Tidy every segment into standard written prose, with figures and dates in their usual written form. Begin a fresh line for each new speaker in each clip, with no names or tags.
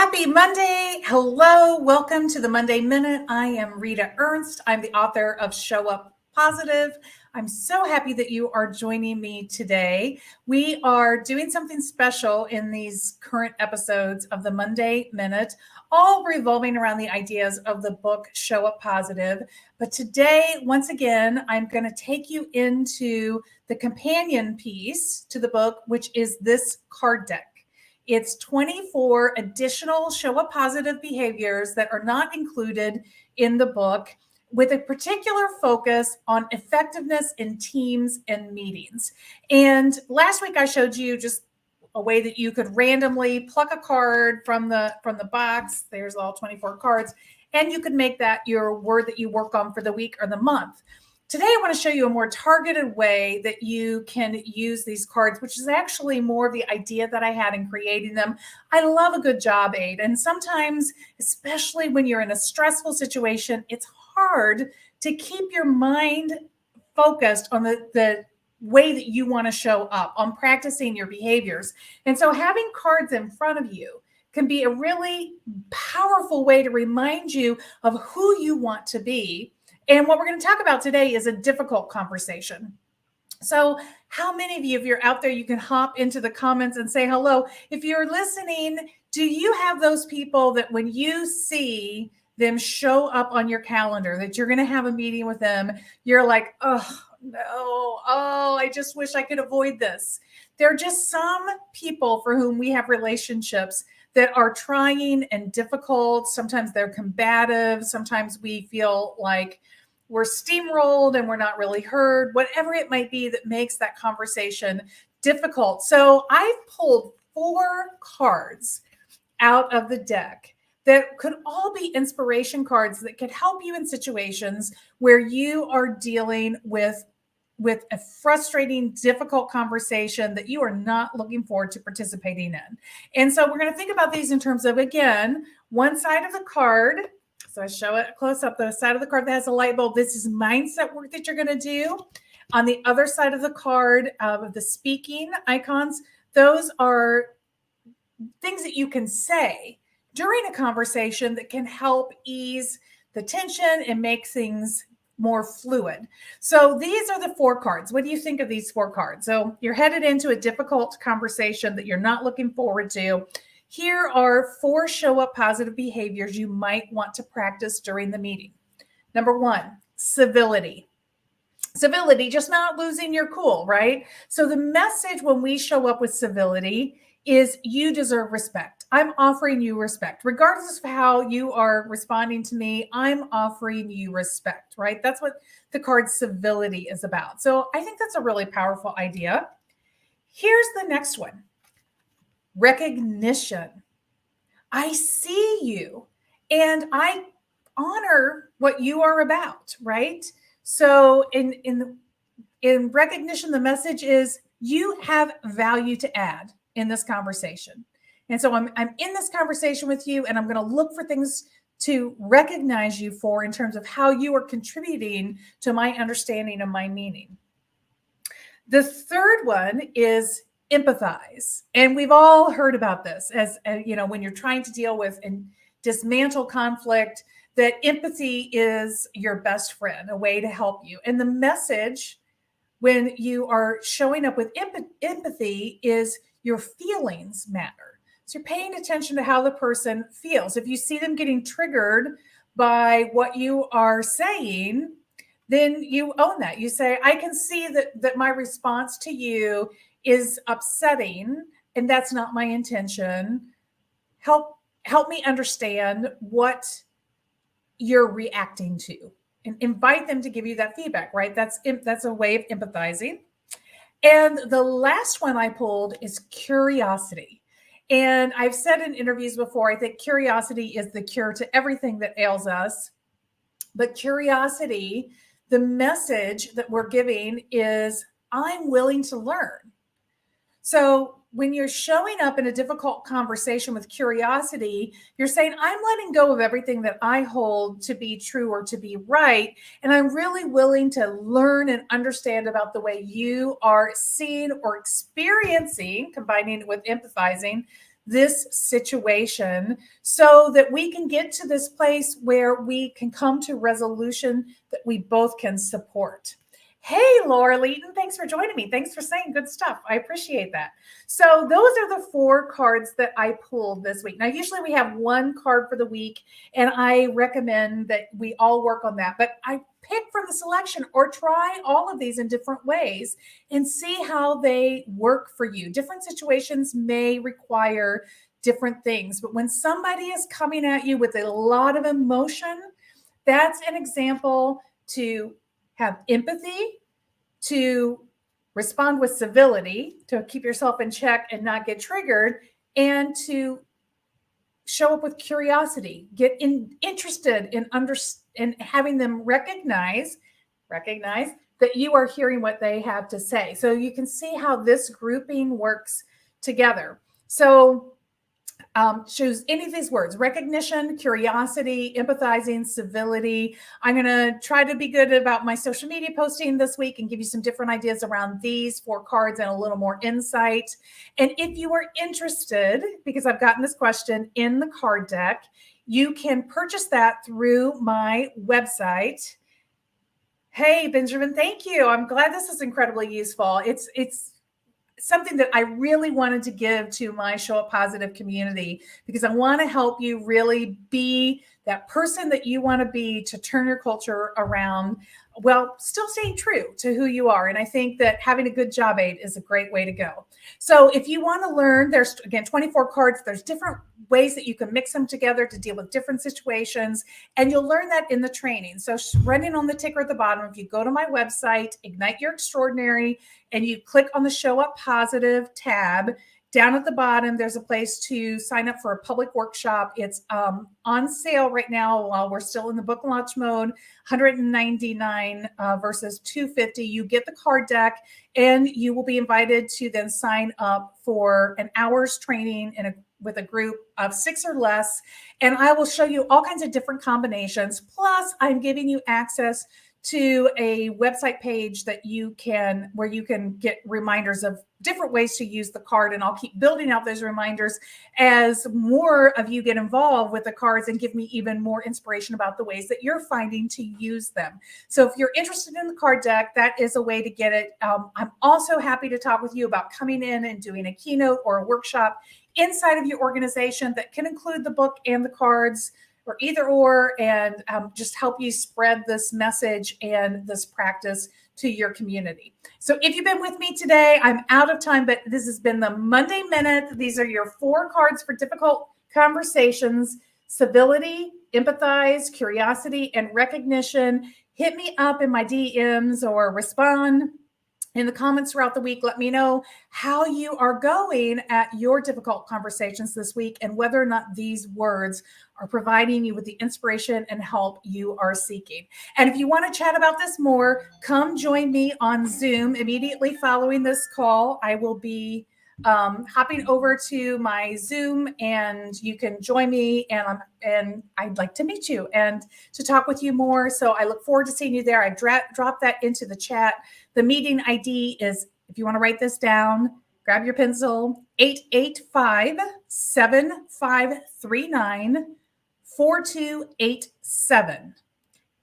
Happy Monday. Hello. Welcome to the Monday Minute. I am Rita Ernst. I'm the author of Show Up Positive. I'm so happy that you are joining me today. We are doing something special in these current episodes of the Monday Minute, all revolving around the ideas of the book Show Up Positive. But today, once again, I'm going to take you into the companion piece to the book, which is this card deck. It's 24 additional Show Up Positive behaviors that are not included in the book, with a particular focus on effectiveness in teams and meetings. And last week I showed you just a way that you could randomly pluck a card from the box. There's all 24 cards, and you could make that your word that you work on for the week or the month. Today, I want to show you a more targeted way that you can use these cards, which is actually more of the idea that I had in creating them. I love a good job aid. And sometimes, especially when you're in a stressful situation, it's hard to keep your mind focused on the way that you want to show up, on practicing your behaviors. And so having cards in front of you can be a really powerful way to remind you of who you want to be. And what we're going to talk about today is a difficult conversation. So how many of you, if you're out there, you can hop into the comments and say hello. If you're listening, do you have those people that when you see them show up on your calendar, that you're going to have a meeting with them, you're like, oh, no, I just wish I could avoid this. There are just some people for whom we have relationships that are trying and difficult. Sometimes they're combative. Sometimes we feel like we're steamrolled and we're not really heard, whatever it might be that makes that conversation difficult. So I've pulled 4 cards out of the deck that could all be inspiration cards that could help you in situations where you are dealing with a frustrating, difficult conversation that you are not looking forward to participating in. And so we're going to think about these in terms of, again, one side of the card. So I show it close up, the side of the card that has a light bulb. This is mindset work that you're going to do. On the other side of the card, the speaking icons, those are things that you can say during a conversation that can help ease the tension and make things more fluid. So these are the 4 cards. What do you think of these 4 cards? So you're headed into a difficult conversation that you're not looking forward to. Here are 4 Show Up Positive behaviors you might want to practice during the meeting. Number 1, civility. Civility, just not losing your cool, right? So the message when we show up with civility is you deserve respect. I'm offering you respect. Regardless of how you are responding to me, I'm offering you respect, right? That's what the card civility is about. So I think that's a really powerful idea. Here's the next one. Recognition. I see you and I honor what you are about, right? So in recognition, the message is you have value to add in this conversation. And so I'm in this conversation with you, and I'm going to look for things to recognize you for in terms of how you are contributing to my understanding of my meaning. The third one is empathize. And we've all heard about this as when you're trying to deal with and dismantle conflict, that empathy is your best friend, a way to help you. And the message when you are showing up with empathy is your feelings matter. So you're paying attention to how the person feels. If you see them getting triggered by what you are saying, then you own that. You say, I can see that my response to you is upsetting, and that's not my intention. Help me understand what you're reacting to, and invite them to give you that feedback, right? That's a way of empathizing. And the last one I pulled is curiosity. And I've said in interviews before, I think curiosity is the cure to everything that ails us. But curiosity, the message that we're giving is, I'm willing to learn. So when you're showing up in a difficult conversation with curiosity, you're saying, I'm letting go of everything that I hold to be true or to be right. And I'm really willing to learn and understand about the way you are seeing or experiencing, combining it with empathizing, this situation so that we can get to this place where we can come to resolution that we both can support. Hey, Laura Leeton, thanks for joining me. Thanks for saying good stuff. I appreciate that. So those are the 4 cards that I pulled this week. Now, usually we have 1 card for the week, and I recommend that we all work on that. But I pick from the selection or try all of these in different ways and see how they work for you. Different situations may require different things, but when somebody is coming at you with a lot of emotion, that's an example to have empathy, to respond with civility, to keep yourself in check and not get triggered, and to show up with curiosity, get interested in having them recognize that you are hearing what they have to say. So you can see how this grouping works together. So choose any of these words: recognition, curiosity, empathizing, civility. I'm going to try to be good about my social media posting this week and give you some different ideas around these 4 cards and a little more insight. And if you are interested, because I've gotten this question, in the card deck, you can purchase that through my website. Hey, Benjamin, thank you. I'm glad this is incredibly useful. It's something that I really wanted to give to my Show Up Positive community, because I want to help you really be that person that you want to be to turn your culture around, while still staying true to who you are. And I think that having a good job aid is a great way to go. So if you want to learn, there's, again, 24 cards. There's different ways that you can mix them together to deal with different situations. And you'll learn that in the training. So running on the ticker at the bottom, if you go to my website, Ignite Your Extraordinary, and you click on the Show Up Positive tab, down at the bottom, there's a place to sign up for a public workshop. It's on sale right now while we're still in the book launch mode, $199 versus $250. You get the card deck, and you will be invited to then sign up for an hour's training with a group of 6 or less. And I will show you all kinds of different combinations. Plus, I'm giving you access to a website page where you can get reminders of different ways to use the card. And I'll keep building out those reminders as more of you get involved with the cards and give me even more inspiration about the ways that you're finding to use them. So if you're interested in the card deck, that is a way to get it. I'm also happy to talk with you about coming in and doing a keynote or a workshop inside of your organization that can include the book and the cards, or either or, and just help you spread this message and this practice to your community. So if you've been with me today, I'm out of time, but this has been the Monday Minute. These are your 4 cards for difficult conversations: civility, empathize, curiosity, and recognition. Hit me up in my DMs or respond in the comments throughout the week. Let me know how you are going at your difficult conversations this week and whether or not these words are providing you with the inspiration and help you are seeking. And if you want to chat about this more, come join me on Zoom immediately following this call. I will be hopping over to my Zoom, and you can join me, and I'd like to meet you and to talk with you more. So I look forward to seeing you there. I dropped that into the chat. The meeting ID is, if you want to write this down, grab your pencil, 885-7539-4287.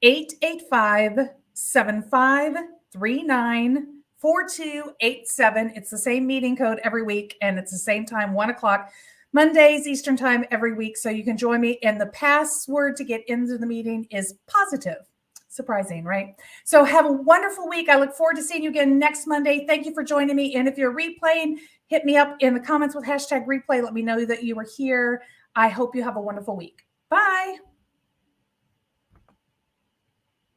885-7539-4287. It's the same meeting code every week, and it's the same time, 1:00 Mondays Eastern time every week. So you can join me. And the password to get into the meeting is positive. Surprising, right? So have a wonderful week. I look forward to seeing you again next Monday. Thank you for joining me. And if you're replaying, hit me up in the comments with #replay. Let me know that you were here. I hope you have a wonderful week. Bye.